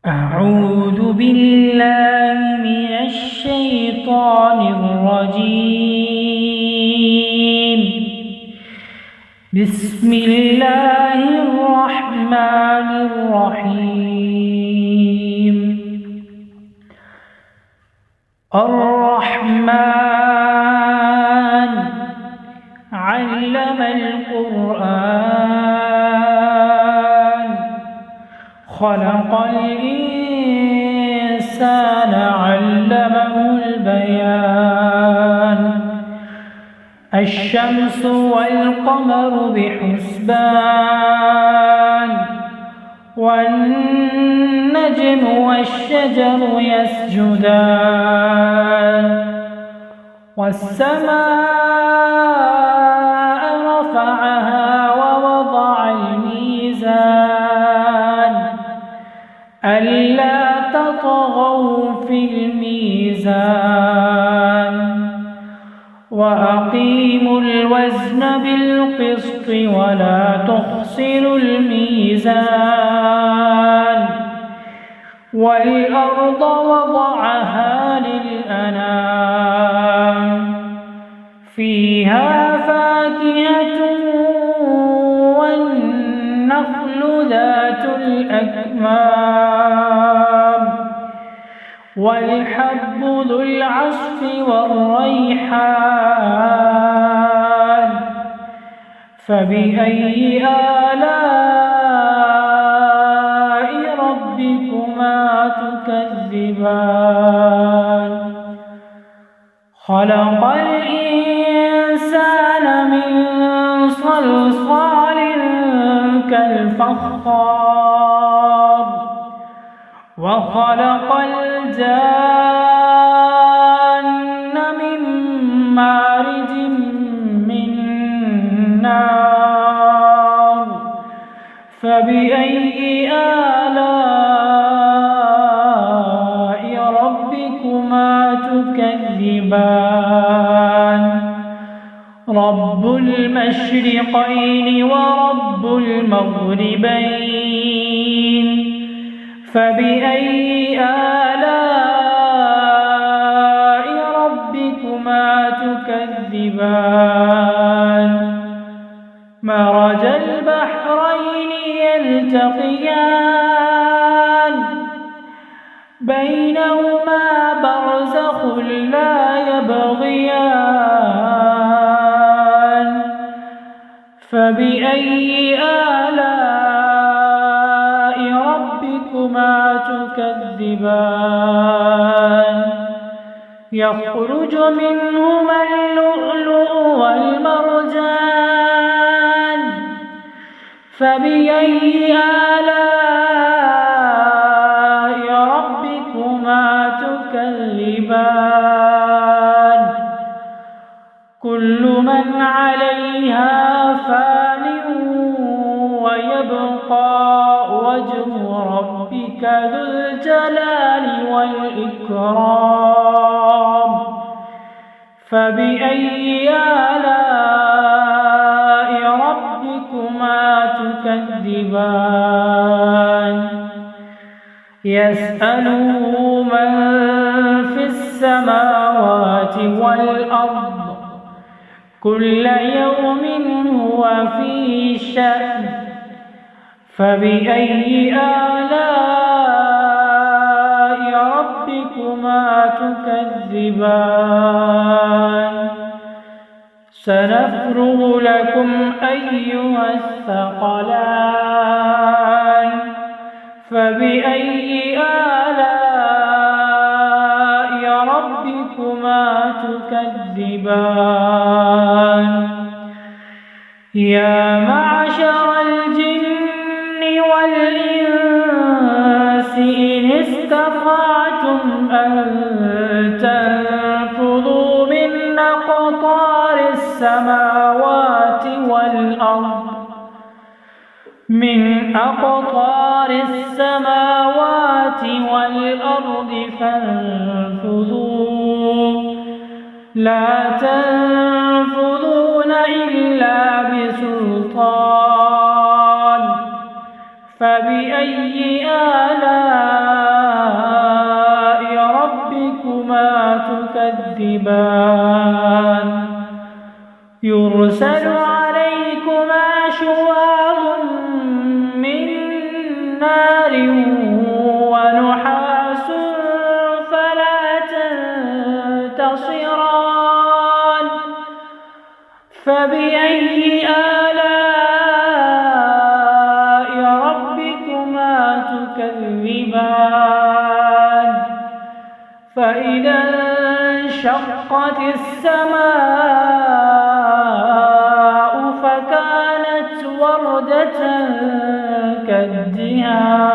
أعوذ بالله من الشيطان الرجيم. بسم الله الرحمن الرحيم. الرحمن علم القرآن خلق الإنسان علمه البيان. الشمس والقمر بحسبان والنجم والشجر يسجدان والسماء رفعها ووضع الميزان ألا تطغوا في الميزان وأقيموا الوزن بالقسط ولا تخسروا الميزان. والأرض وضعها للأنام فيها فاكهة والنخل ذات الأكمام والحب ذو العصف والريحان. فبأي آلاء ربكما تكذبان. خلق الإنسان من صلصال كالفخار وخلق الجان من مارج من نار. فبأي آلاء ربكما تكذبان. رب المشرقين ورب المغربين. فبأي آلاء ربكما تكذبان. مرج البحرين يلتقيان بينهما برزخ لا يبغيان. فبأي آلاء ربكما تكذبان. يخرج منهما اللؤلؤ والمرجان. فبأي آلاء ربكما تكذبان. كل من عليها فان ويبقى وجه ربك ذو الجلال والإكرام. فبأي آلاء ربكما تكذبان. يسأله من في السماوات والأرض كل يوم هو في شأن. فبأي آلاء ربكما تكذبان. سنفرغ لكم أيها الثقلان. فبأي آلاء ربكما تكذبان. يا معشر الجن والإنس إن استطعتم أن تنفذوا من أقطار السماوات والأرض فانفذوا لا تنفذون إلا بسلطان. فبأي آلاء تكذبان يرسل عليكما شواظ من نار ونحاس فلا تنتصران فبأي آلاء ربكما تكذبان فإذا انشقت السماء فكانت وردة كالدهان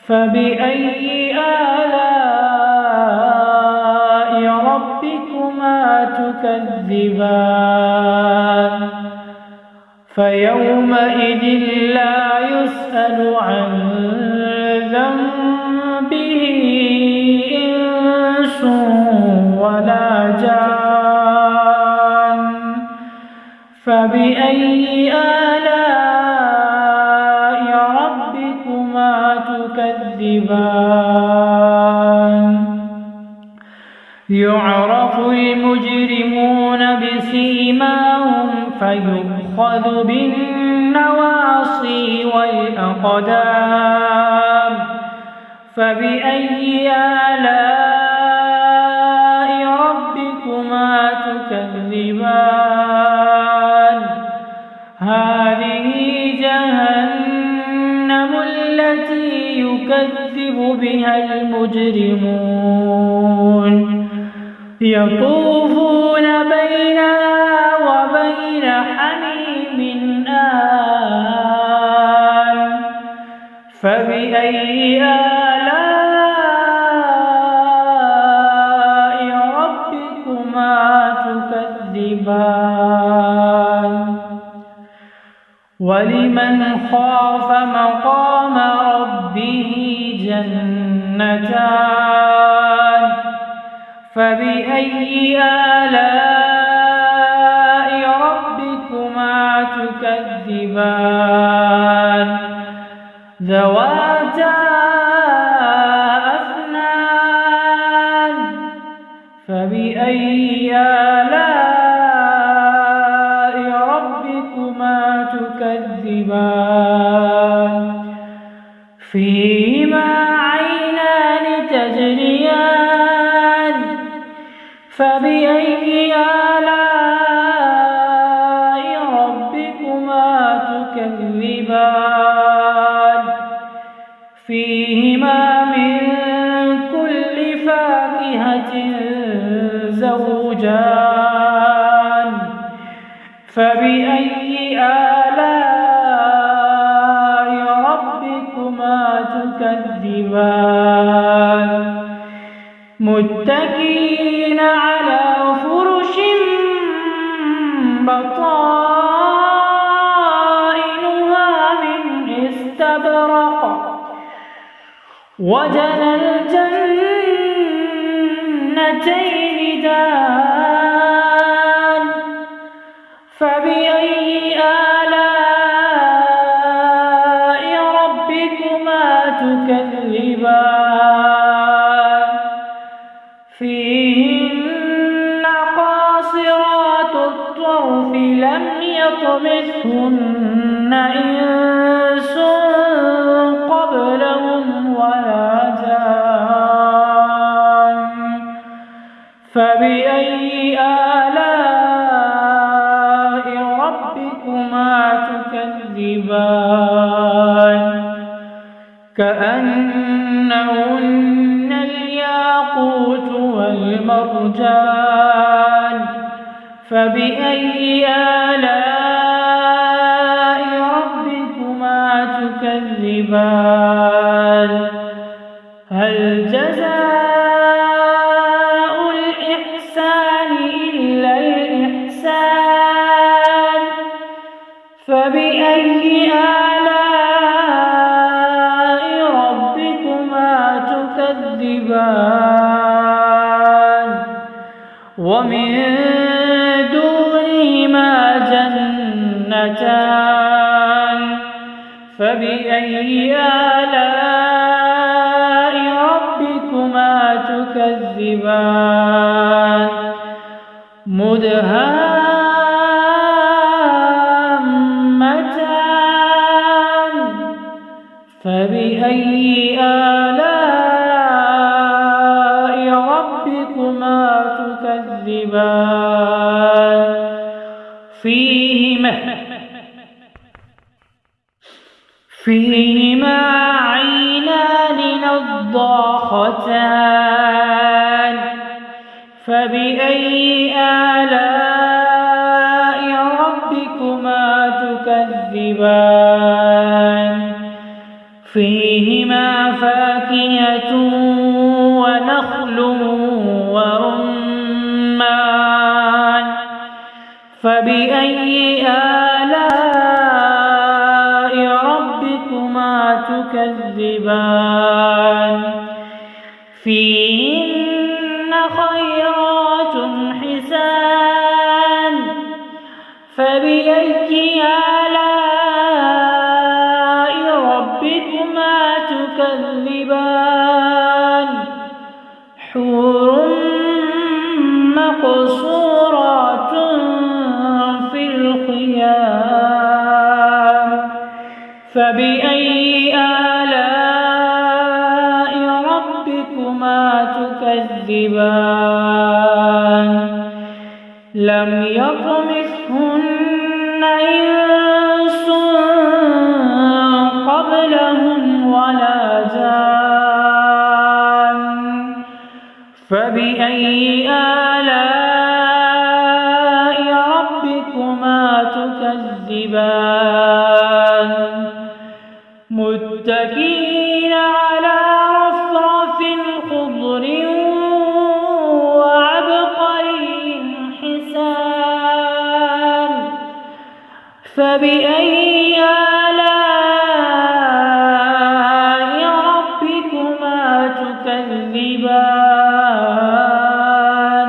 فبأي آلاء ربكما تكذبان فيومئذ لا يسأل عن ذنبه إنس ولا جان فبأي آلاء ربكما تكذبان يعرف المجرمون بسيماهم فيؤخذ بالنواصي والأقدام فبأي آلاء ربكما تكذبان هذه جهنم التي يكذب بها المجرمون يطوفون بينها وبين حميم آن فبأي آلاء ربكما تكذبان ولمن خاف مقام ربه جنتان فبأي آلاء ربكما تكذبان ذواتا أفنان فبأي آلاء ربكما تكذبان فيهما عينان تجريان فبأي آلاء ربكما تكذبان فيهما من كل فاكهة زوجان فبأي آلاء ربكما تكذبان متكئين على فرش بطائنها من استبرق وجنى الجنتين دان فبأي آلاء ربكما تكذبان فيهن قاصرات الطرف لم يطمثهن إنس قبلهم ولا جان فبأي آلاء ربكما تكذبان كأنهن الياقوت والمرجان فبأي آلاء ربكما تكذبان هل جزاء الإحسان إلا الإحسان فبأي آلاء ربكما تكذبان ومن دونهما جنتان فبأي آلاء ربكما تكذبان تكذبان مدهامتان فبأي آلاء ربكما تكذبان فيهما عينان نضاختان فبأي آلاء ربكما تكذبان فيهما فاكهة ونخل ورمان فبأي آلاء ربكما تكذبان فيهن خيرات حسان فبأي آلاء ربكما تكذبان حور مقصورات في الخيام فبأي آلاء ربكما تكذبان لم يطمثهن إنس قبلهم ولا جان فبأي آلاء ربكما تكذبان متكئين على رفرف خضر وعبقري حسان فبأي آلاء ربكما تكذبان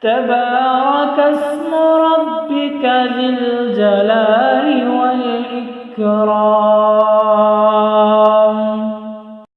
تبارك اسم ربك ذي الجلال والإكرام